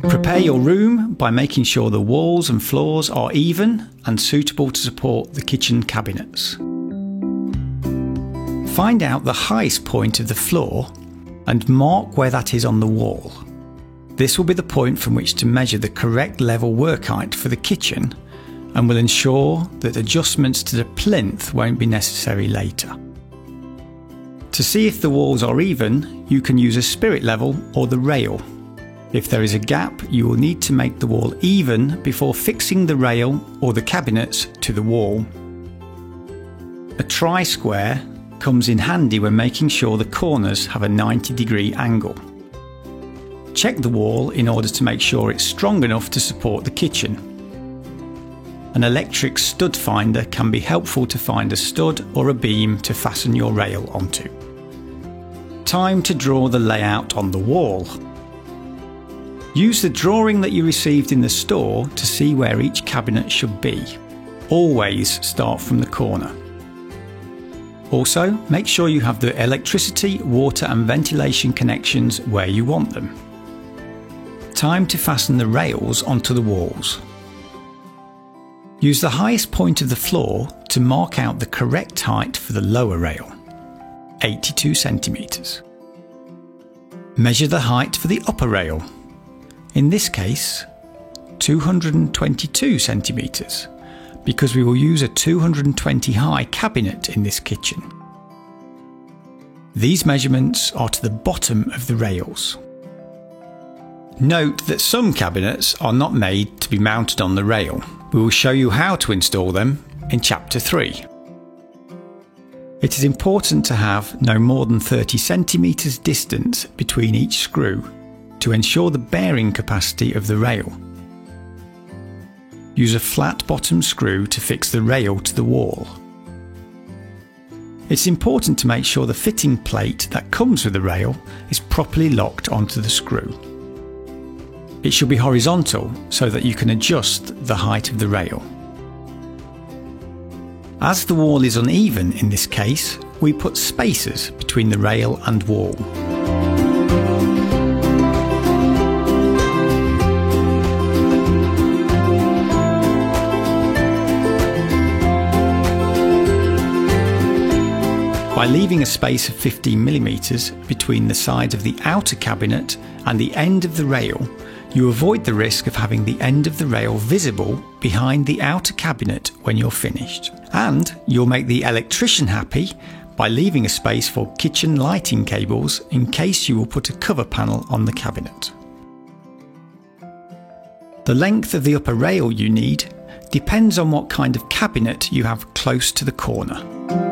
Prepare your room by making sure the walls and floors are even and suitable to support the kitchen cabinets. Find out the highest point of the floor and mark where that is on the wall. This will be the point from which to measure the correct level work height for the kitchen and will ensure that adjustments to the plinth won't be necessary later. To see if the walls are even, you can use a spirit level or the rail. If there is a gap, you will need to make the wall even before fixing the rail or the cabinets to the wall. A tri-square comes in handy when making sure the corners have a 90-degree angle. Check the wall in order to make sure it's strong enough to support the kitchen. An electric stud finder can be helpful to find a stud or a beam to fasten your rail onto. Time to draw the layout on the wall. Use the drawing that you received in the store to see where each cabinet should be. Always start from the corner. Also, make sure you have the electricity, water and ventilation connections where you want them. Time to fasten the rails onto the walls. Use the highest point of the floor to mark out the correct height for the lower rail, 82 centimeters. Measure the height for the upper rail. In this case, 222 centimeters, because we will use a 220 high cabinet in this kitchen. These measurements are to the bottom of the rails. Note that some cabinets are not made to be mounted on the rail. We will show you how to install them in Chapter 3. It is important to have no more than 30 centimeters distance between each screw to ensure the bearing capacity of the rail. Use a flat bottom screw to fix the rail to the wall. It's important to make sure the fitting plate that comes with the rail is properly locked onto the screw. It should be horizontal so that you can adjust the height of the rail. As the wall is uneven in this case, we put spacers between the rail and wall. By leaving a space of 15mm between the sides of the outer cabinet and the end of the rail, you avoid the risk of having the end of the rail visible behind the outer cabinet when you're finished. And you'll make the electrician happy by leaving a space for kitchen lighting cables in case you will put a cover panel on the cabinet. The length of the upper rail you need depends on what kind of cabinet you have close to the corner.